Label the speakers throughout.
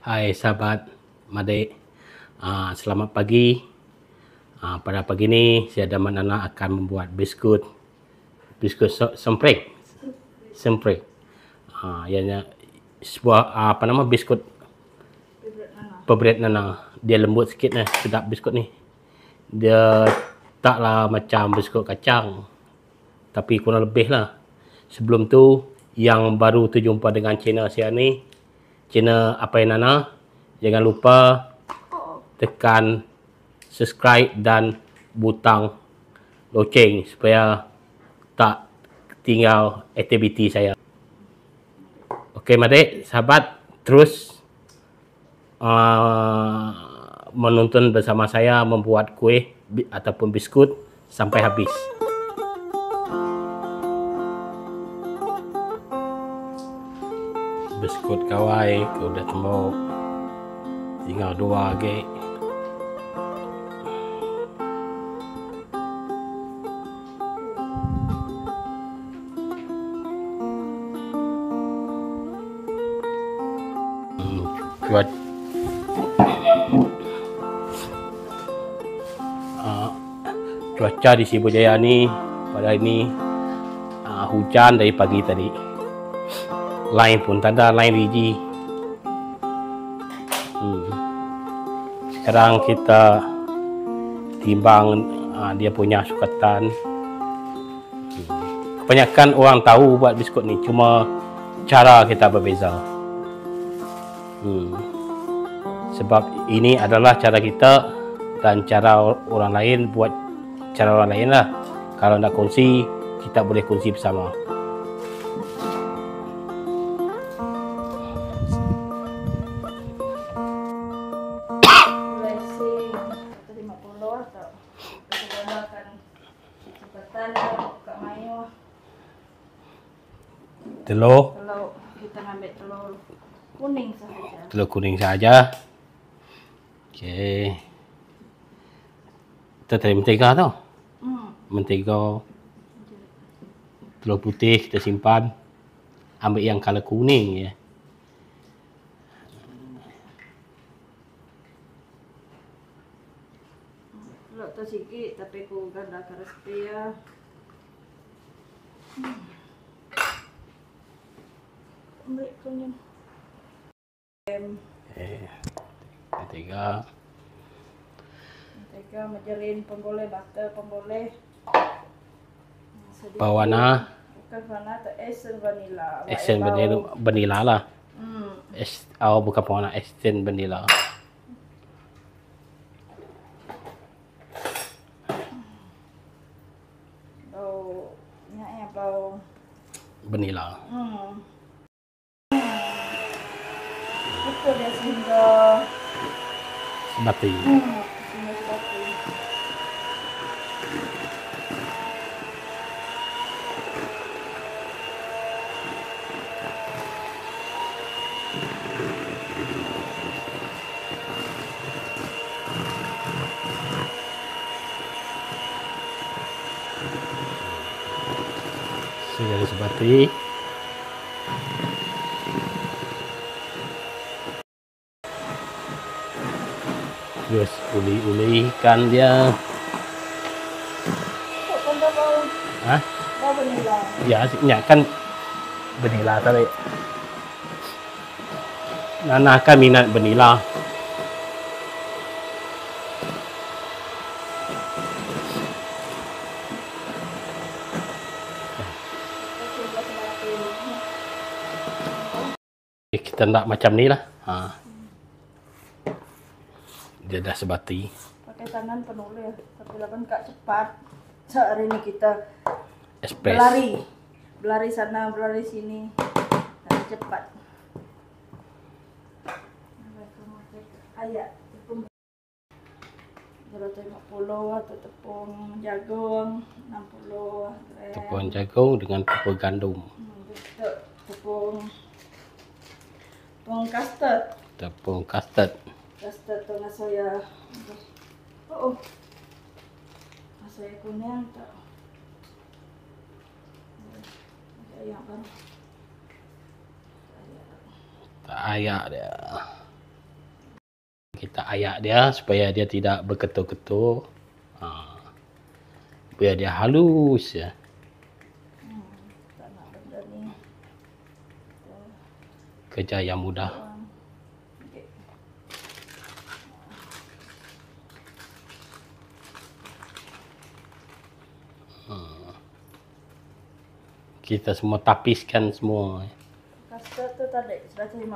Speaker 1: Hai sahabat Made, selamat pagi. Pada pagi ini saya dan Mak Nana akan membuat biskut semprek. Ianya sebuah biskut favorit Nana. Dia lembut sikit nih, sedap biskut ni. Dia taklah macam biskut kacang, tapi kurang lebih lah. Sebelum tu, yang baru terjumpa dengan channel saya ni, channel Apai Nana, jangan lupa tekan subscribe dan butang loceng supaya tak tinggal aktiviti saya. Okey mari sahabat, terus menonton bersama saya membuat kuih ataupun biskut sampai habis. Biskut kawai aku dah tembok, tinggal 2 lagi. Cuaca di Sibujaya ni pada ini hujan dari pagi tadi. Lain pun tak ada, lain biji. Sekarang kita timbang dia punya sukatan. Kebanyakan orang tahu buat biskut ni, cuma cara kita berbeza. Sebab ini adalah cara kita dan cara orang lain buat cara orang lain lah. Kalau nak kongsi, kita boleh kongsi bersama. Telur
Speaker 2: kita ambil telur kuning sahaja.
Speaker 1: Telur kuning saja. Okey. Kita tarik mentega tau. Mentega. Telur putih kita simpan. Ambil yang color kuning ya.
Speaker 2: Telur tu sikit tapi aku gandakan resipi ya. Ambil kuning.
Speaker 1: Mentega.
Speaker 2: Margarin pun boleh, butter pun boleh.
Speaker 1: Bawana.
Speaker 2: Bukan warna atau essence vanilla.
Speaker 1: Essence vanilla lah. Bukan bawana, essence vanilla.
Speaker 2: Bau
Speaker 1: vanilla.
Speaker 2: Betul dia sehingga
Speaker 1: Sebati.
Speaker 2: sehingga sebati.
Speaker 1: Jadi sebati. Terus uli-ulikan dia.
Speaker 2: Kok kena bau? Bau vanilla.
Speaker 1: Ya, kan vanilla tadi. Nana kan minat vanilla. Kita nak macam ni lah. Dia dah sebati.
Speaker 2: Pakai tangan pun boleh, tapi lapan kak cepat. Sehari ini kita
Speaker 1: Express.
Speaker 2: berlari sana, berlari sini, tapi cepat. Ayat tepung berapa 50 atau tepung jagung 60 gram.
Speaker 1: Tepung jagung dengan tepung gandum.
Speaker 2: Tepung custard.
Speaker 1: Tepung custard.
Speaker 2: Custard tu dengan soya. Soya kuning tak. Ayam kan.
Speaker 1: Tak ayak dia. Kita ayak dia supaya dia tidak berketul-ketul. Biar dia halus ya.
Speaker 2: Tak nak benda ni.
Speaker 1: Kerja yang mudah.
Speaker 2: Okay.
Speaker 1: Kita semua tapiskan semua.
Speaker 2: Custard tu tadi 150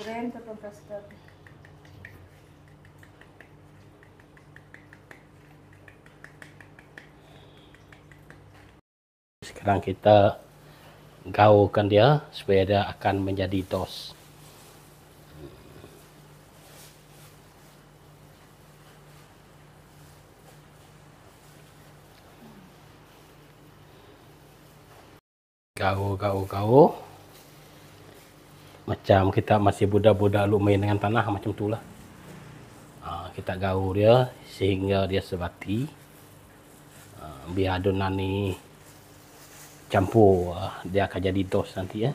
Speaker 2: gram tepung custard.
Speaker 1: Sekarang kita gaulkan dia supaya dia akan menjadi dos. Gaul. Macam kita masih budak-budak lu main dengan tanah macam tu lah. Kita gaul dia sehingga dia sebati. Biar adonan ni campur, dia akan jadi dos nanti ya.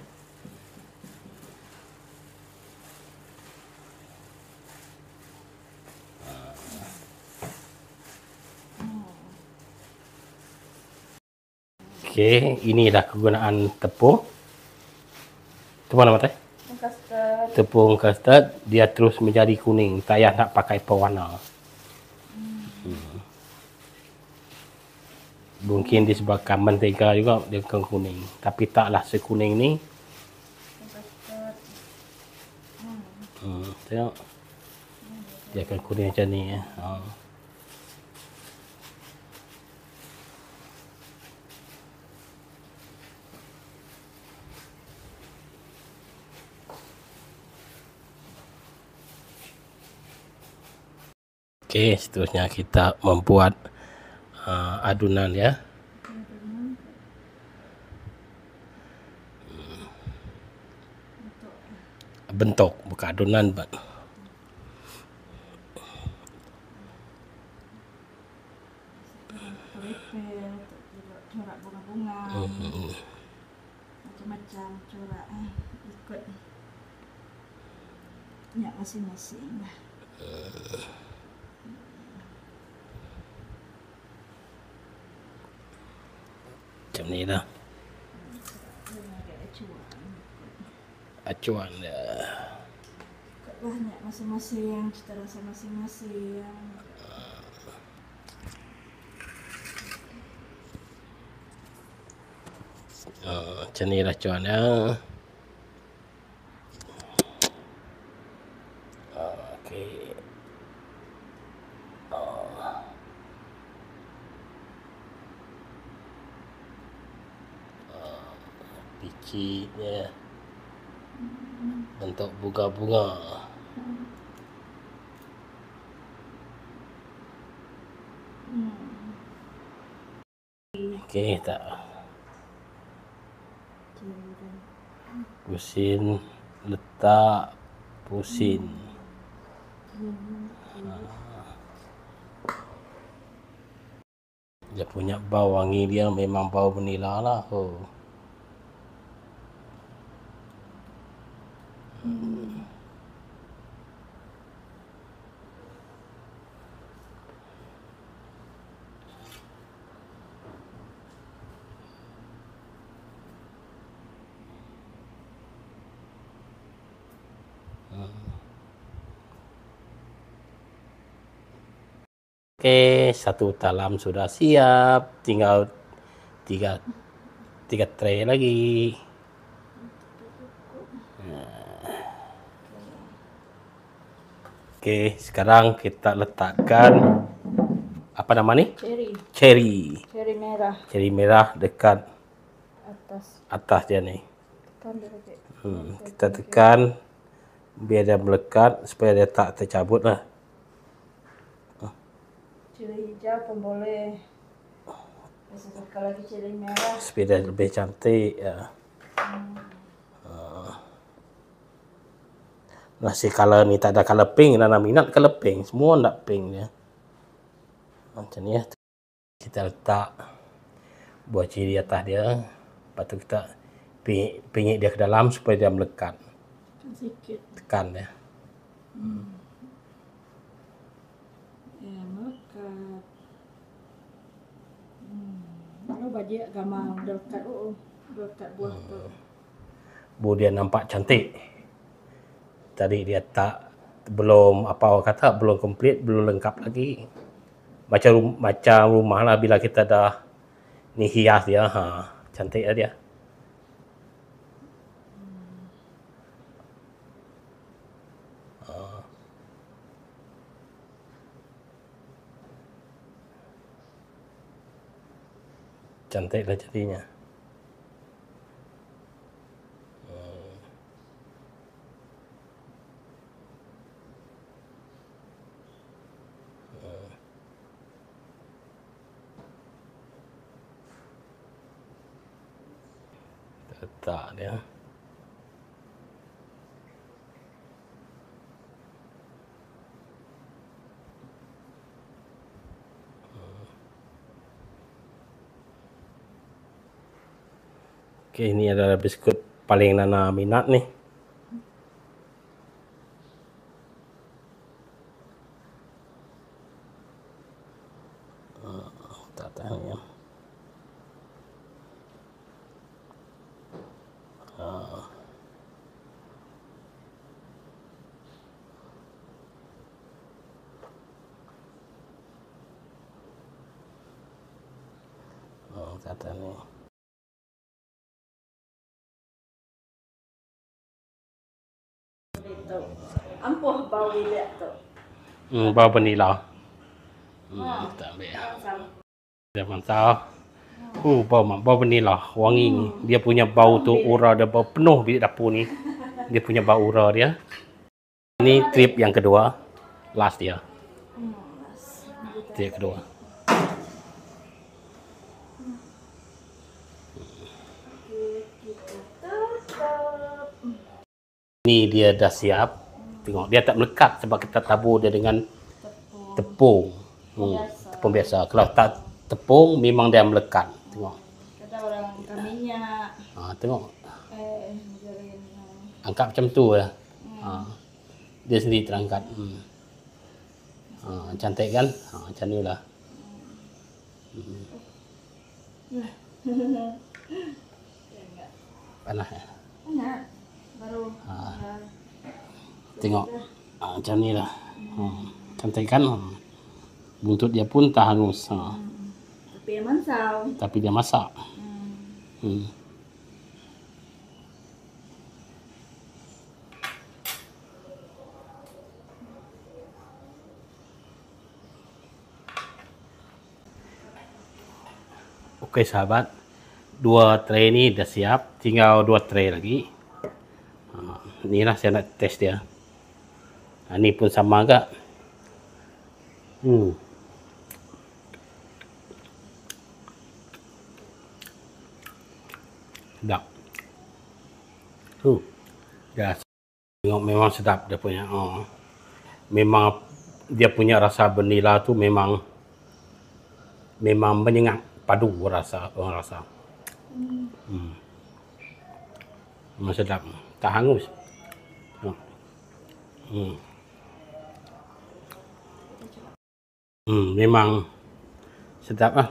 Speaker 1: Okey, inilah kegunaan tepung. Tepung apa teh?
Speaker 2: Custard.
Speaker 1: Tepung custard, dia terus menjadi kuning. Tak payah nak pakai pewarna. Mungkin disebabkan mentega juga dia akan kuning. Tapi taklah sekuning ni.
Speaker 2: Custard.
Speaker 1: Tengok. Dia akan kuning macam ni ya. Okey, seterusnya kita membuat adunan ya. Bentuk, bukan adunan.
Speaker 2: Corak bunga-bunga. Macam-macam corak. Ikut minyak masing-masing.
Speaker 1: Macam ni lah. Acuan dia.
Speaker 2: Ikutlah minyak masing-masing, cita rasa masing-masing.
Speaker 1: Macam ni lah acuan dia. Okey. Picitnya bentuk bunga-bunga. Okey, tak pusin, letak pusin. Dia punya bau wangi dia memang bau vanila lah. Okey, satu talam sudah siap. Tinggal tiga tray lagi. Okey, sekarang kita letakkan apa nama ni?
Speaker 2: Cherry merah
Speaker 1: Cherry merah dekat
Speaker 2: atas
Speaker 1: dia ni.
Speaker 2: tekan dia lagi.
Speaker 1: Kita tekan biar dia melekat supaya dia tak tercabut lah.
Speaker 2: Ceri hijau pun boleh. Bisa tekan lagi ceri merah.
Speaker 1: Supaya dia lebih cantik ya. Nasi color ni tak ada color pink, Nana minat color pink. Semua nak pink dia. Macam ni ya. Kita letak buah ceri atas dia. Lepas tu kita pingit dia ke dalam supaya dia melekat.
Speaker 2: Sikit.
Speaker 1: Tekan dia.
Speaker 2: Ya, melekat. Kalau baju gambar dekat dekat buah tu.
Speaker 1: Bu dia nampak cantik. Tadi dia tak belum apa orang kata belum komplit, belum lengkap lagi. Macam rumah lah bila kita dah ni hias dia, cantik lah dia. Cantik lah jadinya. Letak dia. Okey, ini adalah biskut paling Nana minat ni. Tak tahu ya. Kata ni.
Speaker 2: Itu. Ampuh bau dia tu.
Speaker 1: Bau vanila. Tak ambil.
Speaker 2: Sama.
Speaker 1: Dia mantap. Bau vanila, wangi. Dia punya bau tu ura dia bau penuh bilik dapur ni. Dia punya bau ura dia. Ini trip yang kedua. Last dia. Trip kedua. Ni dia dah siap. Tengok dia tak melekat sebab kita tabur dia dengan tepung. Tepung biasa. Kalau tak tepung memang dia melekat. Tengok.
Speaker 2: Kata orang minyak.
Speaker 1: Tengok. Angkat macam tu ya. Dia sendiri terangkat. Cantik kan? Macam ni lah. Panas ya?
Speaker 2: Panas. Baru.
Speaker 1: Tengok. Macam ni lah. Cantik kan? Buntut dia pun tak hangus.
Speaker 2: Tapi dia mansau.
Speaker 1: Tapi dia masak. Okey sahabat, 2 tray ni dah siap, tinggal 2 tray lagi. Ni lah saya nak test dia. Ni pun sama agak. Sedap. Dah. Tengok memang sedap dia punya. Memang dia punya rasa vanila tu memang menyengat, padu rasa orang rasa. Memang sedap. Tak hangus. Memang sedap lah.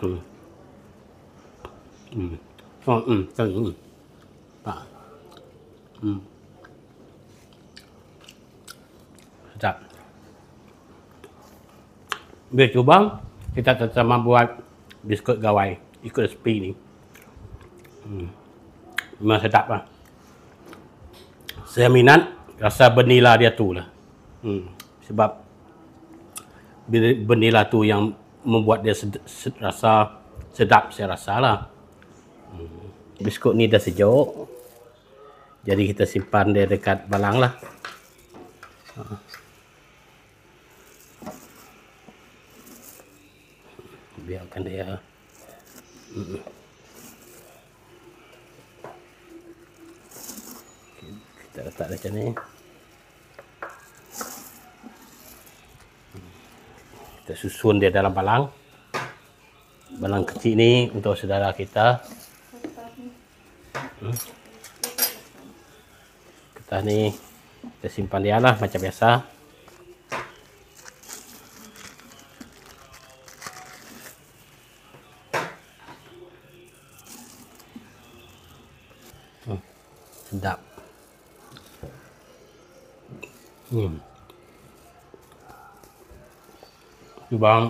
Speaker 1: Sedap. Biar cuba kita sama buat biskut gawai ikut resipi ni. Memang sedap lah. Saya minat rasa vanila dia tu lah. Sebab vanila tu yang membuat dia rasa sedap saya rasa lah. Biskut ni dah sejuk. Jadi kita simpan dia dekat balang lah. Biarkan dia. Kita letak macam ni. Kita susun dia dalam balang. Balang kecil ni untuk saudara kita. Kertas ni kita simpan dia lah macam biasa. Sedap. Tu bang,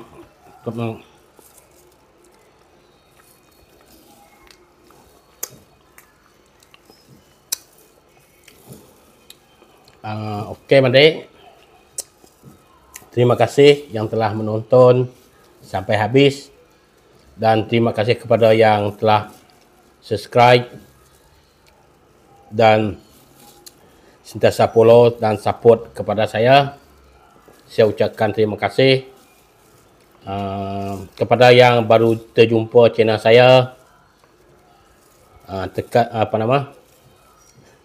Speaker 1: okey Made. Terima kasih yang telah menonton sampai habis dan terima kasih kepada yang telah subscribe dan sentiasa follow dan support kepada saya. Saya ucapkan terima kasih. Kepada yang baru terjumpa channel saya,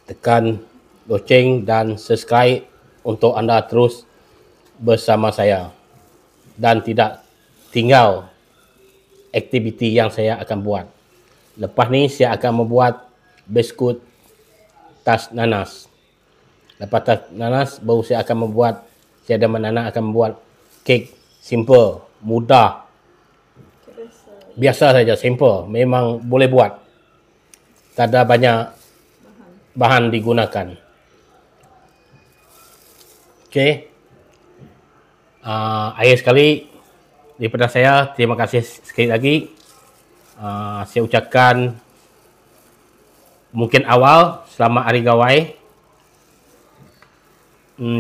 Speaker 1: tekan loceng dan subscribe untuk anda terus bersama saya dan tidak tinggal aktiviti yang saya akan buat. Lepas ni saya akan membuat biskut tas nanas. Lepas tas nanas baru saya dan Nana akan membuat kek simple, mudah, biasa saja, simple. Memang boleh buat. Tak ada banyak bahan digunakan. Okey. Akhir sekali daripada saya, terima kasih sekali lagi. Saya ucapkan mungkin awal selamat Hari Gawai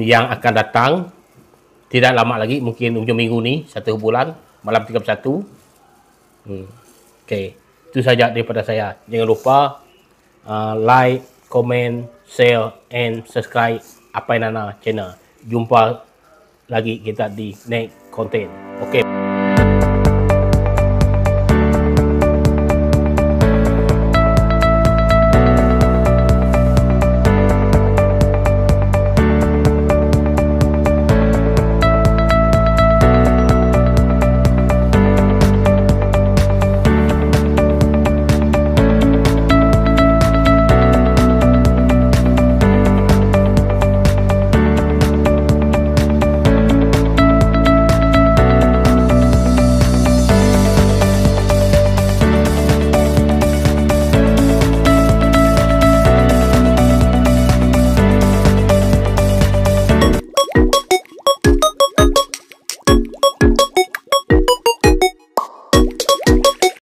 Speaker 1: yang akan datang. Tidak lama lagi, mungkin hujung minggu ni, 1 bulan, malam 31. Okey, itu saja daripada saya. Jangan lupa like, comment, share and subscribe Apai Nana channel. Jumpa lagi kita di next content. Okey.